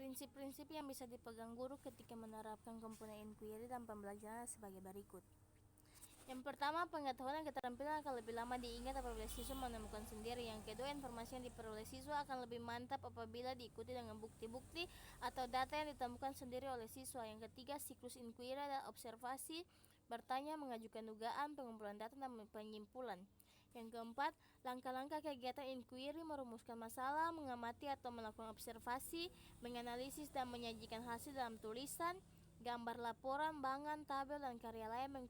Prinsip-prinsip yang bisa dipegang guru ketika menerapkan komponen inquiry dalam pembelajaran sebagai berikut. Yang pertama, pengetahuan dan keterampilan akan lebih lama diingat apabila siswa menemukan sendiri. Yang kedua, informasi yang diperoleh siswa akan lebih mantap apabila diikuti dengan bukti-bukti atau data yang ditemukan sendiri oleh siswa. Yang ketiga, siklus inquiry adalah observasi, bertanya, mengajukan dugaan, pengumpulan data, dan penyimpulan. Yang keempat, langkah-langkah kegiatan inquiry merumuskan masalah, mengamati atau melakukan observasi, menganalisis dan menyajikan hasil dalam tulisan, gambar laporan, bangan, tabel, dan karya lain,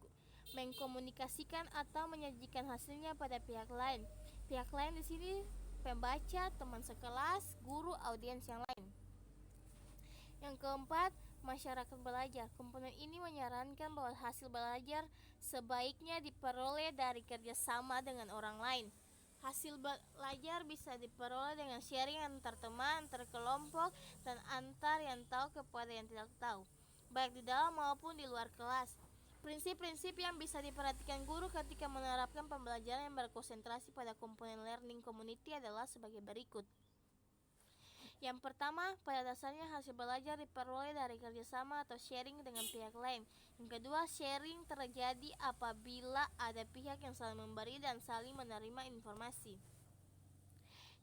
mengkomunikasikan atau menyajikan hasilnya pada pihak lain. Pihak lain di sini pembaca, teman sekelas, guru, audiens yang lain. Yang keempat, masyarakat belajar. Komponen ini menyarankan bahwa hasil belajar sebaiknya diperoleh dari kerjasama dengan orang lain. Hasil belajar bisa diperoleh dengan sharing antar teman, antar kelompok, dan antar yang tahu kepada yang tidak tahu, baik di dalam maupun di luar kelas. Prinsip-prinsip yang bisa diperhatikan guru ketika menerapkan pembelajaran yang berkonsentrasi pada komponen learning community adalah sebagai berikut. Yang pertama, pada dasarnya hasil belajar diperoleh dari kerjasama atau sharing dengan pihak lain. Yang kedua, sharing terjadi apabila ada pihak yang saling memberi dan saling menerima informasi.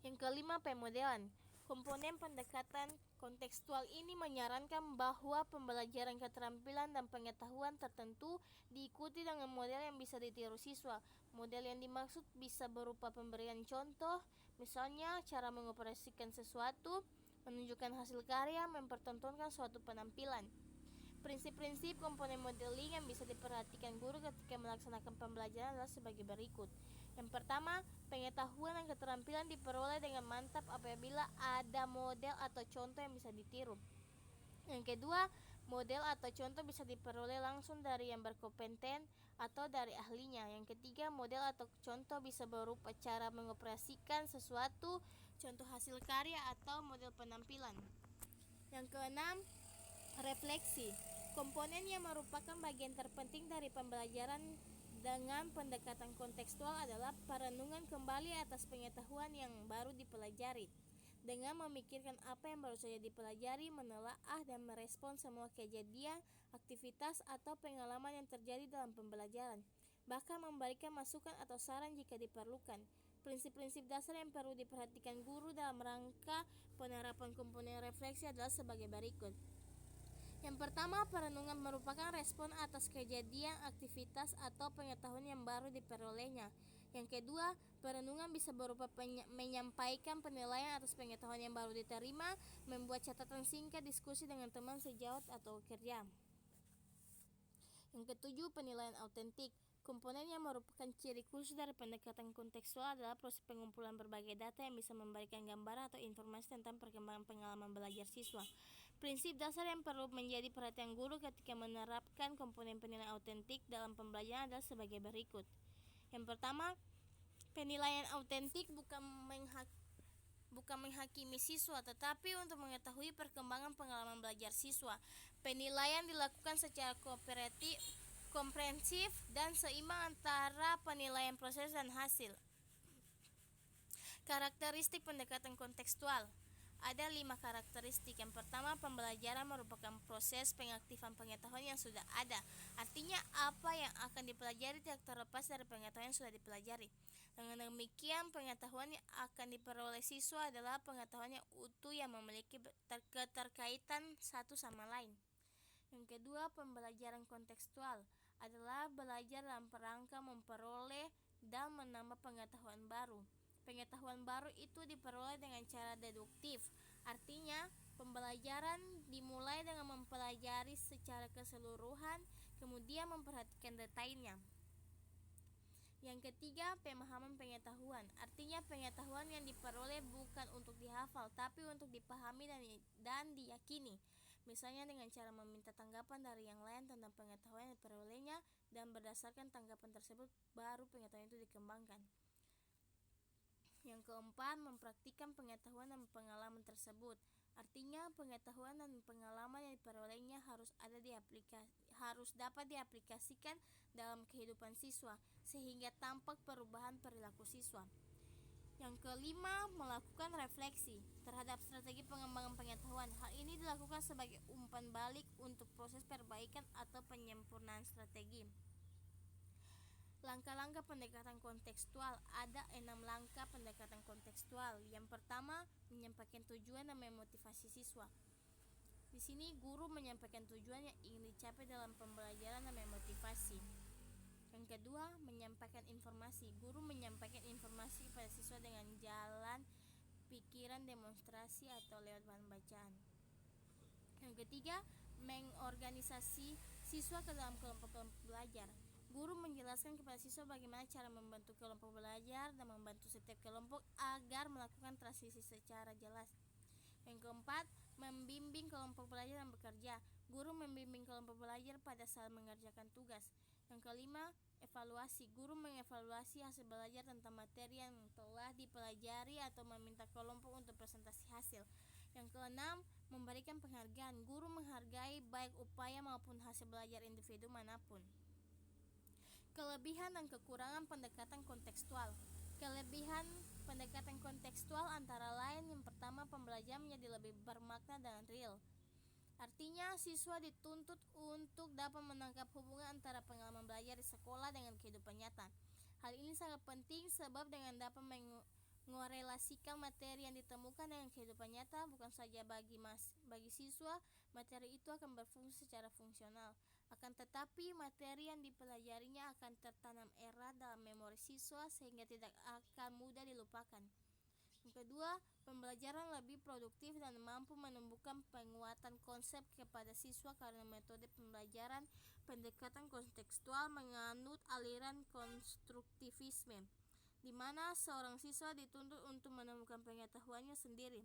Yang kelima, pemodelan. Komponen pendekatan kontekstual ini menyarankan bahwa pembelajaran keterampilan dan pengetahuan tertentu diikuti dengan model yang bisa ditiru siswa. Model yang dimaksud bisa berupa pemberian contoh, misalnya cara mengoperasikan sesuatu, menunjukkan hasil karya, mempertontonkan suatu penampilan. Prinsip-prinsip komponen modeling yang bisa diperhatikan guru ketika melaksanakan pembelajaran adalah sebagai berikut. Yang pertama, pengetahuan dan keterampilan diperoleh dengan mantap apabila ada model atau contoh yang bisa ditiru. Yang kedua, model atau contoh bisa diperoleh langsung dari yang berkompeten atau dari ahlinya. Yang ketiga, model atau contoh bisa berupa cara mengoperasikan sesuatu, contoh hasil karya atau model penampilan. Yang keenam, refleksi. Komponen yang merupakan bagian terpenting dari pembelajaran dengan pendekatan kontekstual adalah perenungan kembali atas pengetahuan yang baru dipelajari. Dengan memikirkan apa yang baru saja dipelajari, menelaah dan merespon semua kejadian, aktivitas, atau pengalaman yang terjadi dalam pembelajaran. Bahkan memberikan masukan atau saran jika diperlukan. Prinsip-prinsip dasar yang perlu diperhatikan guru dalam rangka penerapan komponen refleksi adalah sebagai berikut. Yang pertama, perenungan merupakan respon atas kejadian, aktivitas, atau pengetahuan yang baru diperolehnya. Yang kedua, perenungan bisa berupa menyampaikan penilaian atas pengetahuan yang baru diterima, membuat catatan singkat, diskusi dengan teman sejawat atau kerja. Yang ketujuh, penilaian autentik. Komponen yang merupakan ciri khusus dari pendekatan kontekstual adalah proses pengumpulan berbagai data yang bisa memberikan gambaran atau informasi tentang perkembangan pengalaman belajar siswa. Prinsip dasar yang perlu menjadi perhatian guru ketika menerapkan komponen penilaian autentik dalam pembelajaran adalah sebagai berikut. Yang pertama, penilaian autentik bukan menghakimi siswa, tetapi untuk mengetahui perkembangan pengalaman belajar siswa. Penilaian dilakukan secara komprehensif dan seimbang antara penilaian proses dan hasil. Karakteristik pendekatan kontekstual. Ada 5 karakteristik. Yang pertama, pembelajaran merupakan proses pengaktifan pengetahuan yang sudah ada. Artinya, apa yang akan dipelajari tidak terlepas dari pengetahuan yang sudah dipelajari. Dengan demikian, pengetahuan yang akan diperoleh siswa adalah pengetahuan yang utuh yang memiliki keterkaitan satu sama lain. Yang kedua, pembelajaran kontekstual adalah belajar dalam kerangka memperoleh dan menambah pengetahuan baru. Pengetahuan baru itu diperoleh dengan cara deduktif. Artinya, pembelajaran dimulai dengan mempelajari secara keseluruhan, kemudian memperhatikan detailnya. Yang ketiga, pemahaman pengetahuan. Artinya pengetahuan yang diperoleh bukan untuk dihafal, tapi untuk dipahami dan diyakini. Misalnya dengan cara meminta tanggapan dari yang lain tentang pengetahuan yang diperolehnya, dan berdasarkan tanggapan tersebut baru pengetahuan itu dikembangkan. Yang keempat, mempraktikkan pengetahuan dan pengalaman tersebut. Artinya pengetahuan dan pengalaman yang diperolehnya harus dapat diaplikasikan dalam kehidupan siswa sehingga tampak perubahan perilaku siswa. Yang kelima, melakukan refleksi terhadap strategi pengembangan pengetahuan. Hal ini dilakukan sebagai umpan balik untuk proses perbaikan atau penyempurnaan strategi. Langkah-langkah pendekatan kontekstual. Ada 6 langkah pendekatan kontekstual. Yang pertama, menyampaikan tujuan dan memotivasi siswa. Di sini guru menyampaikan tujuan yang ingin dicapai dalam pembelajaran dan memotivasi. Yang kedua, menyampaikan informasi. Guru menyampaikan informasi kepada siswa dengan jalan pikiran, demonstrasi, atau lewat bahan bacaan. Yang ketiga, mengorganisasi siswa ke dalam kelompok-kelompok belajar. Guru menjelaskan kepada siswa bagaimana cara membentuk kelompok belajar dan membantu setiap kelompok agar melakukan transisi secara jelas. Yang keempat, membimbing kelompok belajar yang bekerja. Guru membimbing kelompok belajar pada saat mengerjakan tugas. Yang kelima, evaluasi. Guru mengevaluasi hasil belajar tentang materi yang telah dipelajari atau meminta kelompok untuk presentasi hasil. Yang keenam, memberikan penghargaan. Guru menghargai baik upaya maupun hasil belajar individu manapun. Kelebihan dan kekurangan pendekatan kontekstual. Kelebihan pendekatan kontekstual antara lain, yang pertama, pembelajaran menjadi lebih bermakna dan real. Artinya, siswa dituntut untuk dapat menangkap hubungan antara pengalaman belajar di sekolah dengan kehidupan nyata. Hal ini sangat penting sebab dengan dapat mengorelasikan materi yang ditemukan dengan kehidupan nyata, bukan saja bagi siswa, materi itu akan berfungsi secara fungsional. Akan tetapi, materi yang dipelajarinya akan tertanam erat dalam memori siswa sehingga tidak akan mudah dilupakan. Yang kedua, pembelajaran lebih produktif dan mampu menumbuhkan penguatan konsep kepada siswa karena metode pembelajaran pendekatan kontekstual menganut aliran konstruktivisme, di mana seorang siswa dituntut untuk menemukan pengetahuannya sendiri.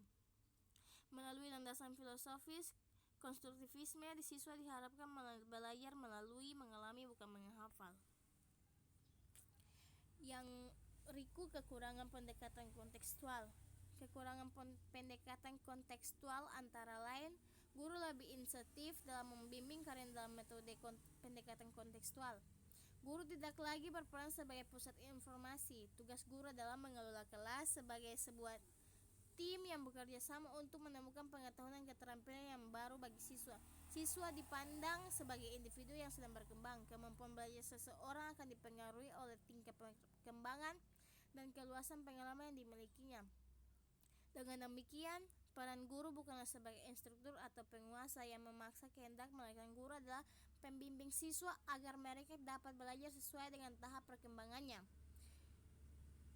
Melalui landasan filosofis konstruktivisme, siswa diharapkan belajar melalui mengalami, bukan menghafal. Yang kekurangan pendekatan kontekstual. Kekurangan pendekatan kontekstual antara lain, guru lebih insentif dalam membimbing karena dalam metode pendekatan kontekstual. Guru tidak lagi berperan sebagai pusat informasi. Tugas guru adalah mengelola kelas sebagai sebuah tim yang bekerja sama untuk menemukan pengetahuan dan keterampilan yang baru bagi siswa. Siswa dipandang sebagai individu yang sedang berkembang. Kemampuan belajar seseorang akan dipengaruhi oleh tingkat perkembangan dan keluasan pengalaman yang dimilikinya. Dengan demikian, peran guru bukanlah sebagai instruktur atau penguasa yang memaksa kehendak, melainkan guru adalah pembimbing siswa agar mereka dapat belajar sesuai dengan tahap perkembangannya.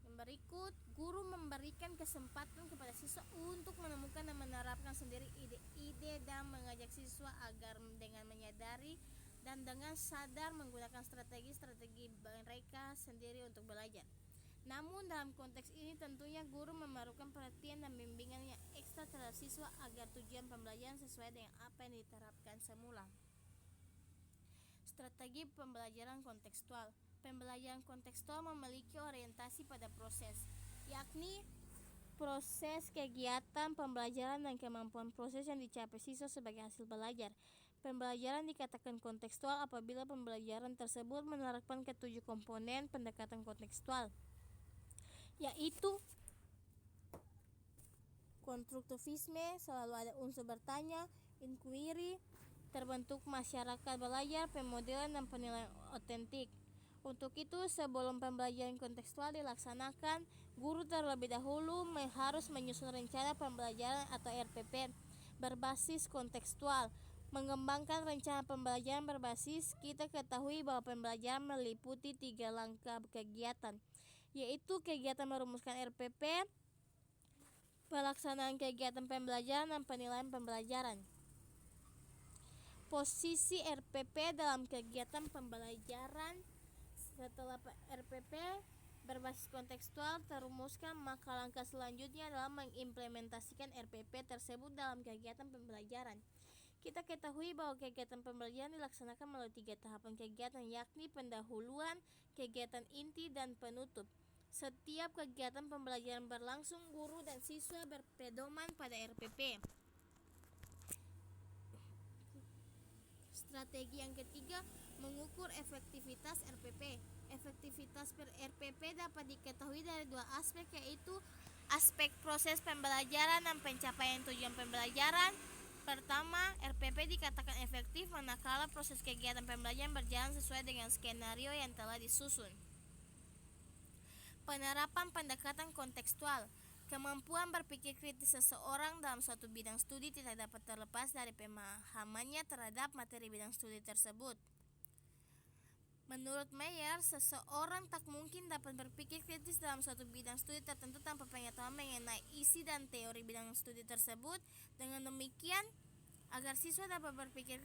Yang berikut, guru memberikan kesempatan kepada siswa untuk menemukan dan menerapkan sendiri ide-ide dan mengajak siswa agar dengan menyadari dan dengan sadar menggunakan strategi-strategi mereka sendiri untuk belajar. Namun dalam konteks ini tentunya guru memerlukan perhatian dan bimbingan yang ekstra terhadap siswa agar tujuan pembelajaran sesuai dengan apa yang diterapkan semula. Strategi pembelajaran kontekstual. Pembelajaran kontekstual memiliki orientasi pada proses, yakni proses kegiatan pembelajaran dan kemampuan proses yang dicapai siswa sebagai hasil belajar. Pembelajaran dikatakan kontekstual apabila pembelajaran tersebut menerapkan ketujuh komponen pendekatan kontekstual, yaitu konstruktivisme, selalu ada unsur bertanya, inquiry, terbentuk masyarakat belajar, pemodelan, dan penilaian otentik. Untuk itu, sebelum pembelajaran kontekstual dilaksanakan, guru terlebih dahulu harus menyusun rencana pembelajaran atau RPP berbasis kontekstual. Mengembangkan rencana pembelajaran berbasis, kita ketahui bahwa pembelajaran meliputi 3 langkah kegiatan, yaitu kegiatan merumuskan RPP, pelaksanaan kegiatan pembelajaran, dan penilaian pembelajaran. Posisi RPP dalam kegiatan pembelajaran. Setelah RPP berbasis kontekstual terumuskan, maka langkah selanjutnya adalah mengimplementasikan RPP tersebut dalam kegiatan pembelajaran. Kita ketahui bahwa kegiatan pembelajaran dilaksanakan melalui 3 tahapan kegiatan, yakni pendahuluan, kegiatan inti, dan penutup. Setiap kegiatan pembelajaran berlangsung, guru dan siswa berpedoman pada RPP. Strategi yang ketiga, mengukur efektivitas RPP. efektivitas RPP dapat diketahui dari dua aspek, yaitu aspek proses pembelajaran dan pencapaian tujuan pembelajaran. Pertama, RPP dikatakan efektif manakala proses kegiatan pembelajaran berjalan sesuai dengan skenario yang telah disusun. Penerapan pendekatan kontekstual. Kemampuan berpikir kritis seseorang dalam suatu bidang studi tidak dapat terlepas dari pemahamannya terhadap materi bidang studi tersebut. Menurut Meyer, seseorang tak mungkin dapat berpikir kritis dalam suatu bidang studi tertentu tanpa pengetahuan mengenai isi dan teori bidang studi tersebut. Dengan demikian, agar siswa dapat berpikir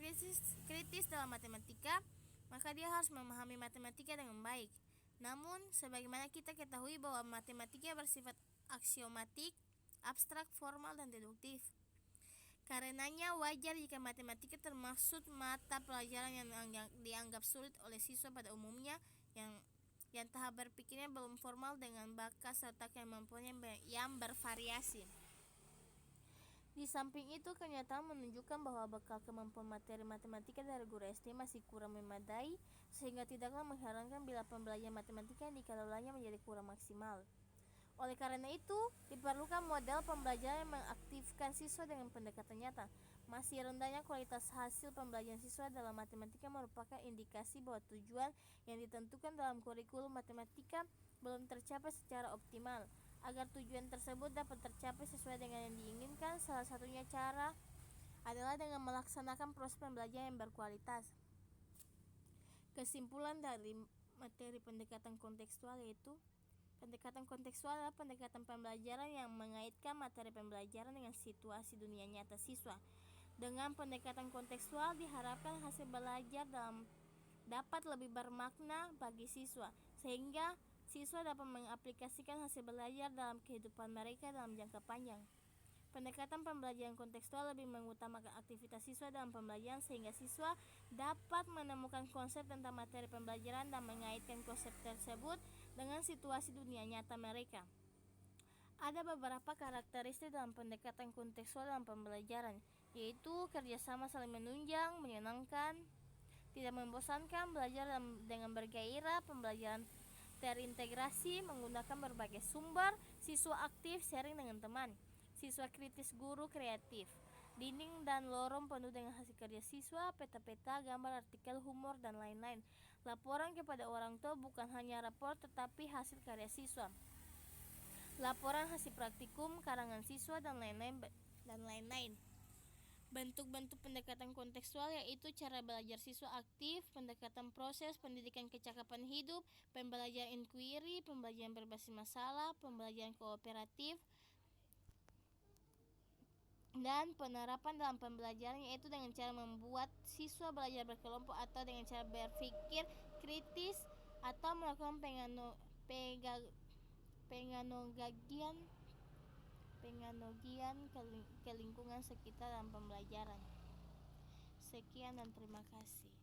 kritis dalam matematika, maka dia harus memahami matematika dengan baik. Namun, sebagaimana kita ketahui bahwa matematika bersifat aksiomatik, abstrak, formal, dan deduktif. Karenanya wajar jika matematika termasuk mata pelajaran yang dianggap sulit oleh siswa pada umumnya yang tahap berpikirnya belum formal dengan bakat serta kemampuan yang bervariasi. Di samping itu, kenyataan menunjukkan bahwa bekal kemampuan materi matematika dari guru SD masih kurang memadai, sehingga tidaklah mengherankan bila pembelajaran matematika yang dikelolanya menjadi kurang maksimal. Oleh karena itu, diperlukan model pembelajaran yang mengaktifkan siswa dengan pendekatan nyata. Masih rendahnya kualitas hasil pembelajaran siswa dalam matematika merupakan indikasi bahwa tujuan yang ditentukan dalam kurikulum matematika belum tercapai secara optimal. Agar tujuan tersebut dapat tercapai sesuai dengan yang diinginkan, salah satunya cara adalah dengan melaksanakan proses pembelajaran yang berkualitas. Kesimpulan dari materi pendekatan kontekstual yaitu pendekatan kontekstual adalah pendekatan pembelajaran yang mengaitkan materi pembelajaran dengan situasi dunia nyata siswa. Dengan pendekatan kontekstual diharapkan hasil belajar dapat lebih bermakna bagi siswa, sehingga siswa dapat mengaplikasikan hasil belajar dalam kehidupan mereka dalam jangka panjang. Pendekatan pembelajaran kontekstual lebih mengutamakan aktivitas siswa dalam pembelajaran, sehingga siswa dapat menemukan konsep tentang materi pembelajaran dan mengaitkan konsep tersebut dengan situasi dunia nyata mereka. Ada beberapa karakteristik dalam pendekatan kontekstual dalam pembelajaran, yaitu kerjasama saling menunjang, menyenangkan, tidak membosankan, belajar dengan bergairah, pembelajaran terintegrasi, menggunakan berbagai sumber, siswa aktif, sharing dengan teman, siswa kritis, guru kreatif, dinding dan lorong penuh dengan hasil kerja siswa, peta-peta, gambar, artikel, humor, dan lain-lain. Laporan kepada orang tua bukan hanya rapor tetapi hasil karya siswa. Laporan hasil praktikum, karangan siswa, dan lain-lain. Bentuk-bentuk pendekatan kontekstual yaitu cara belajar siswa aktif, pendekatan proses, pendidikan kecakapan hidup, pembelajaran inquiry, pembelajaran berbasis masalah, pembelajaran kooperatif, dan penerapan dalam pembelajaran yaitu dengan cara membuat siswa belajar berkelompok atau dengan cara berpikir kritis atau melakukan penganalogian ke lingkungan sekitar dalam pembelajaran. Sekian dan terima kasih.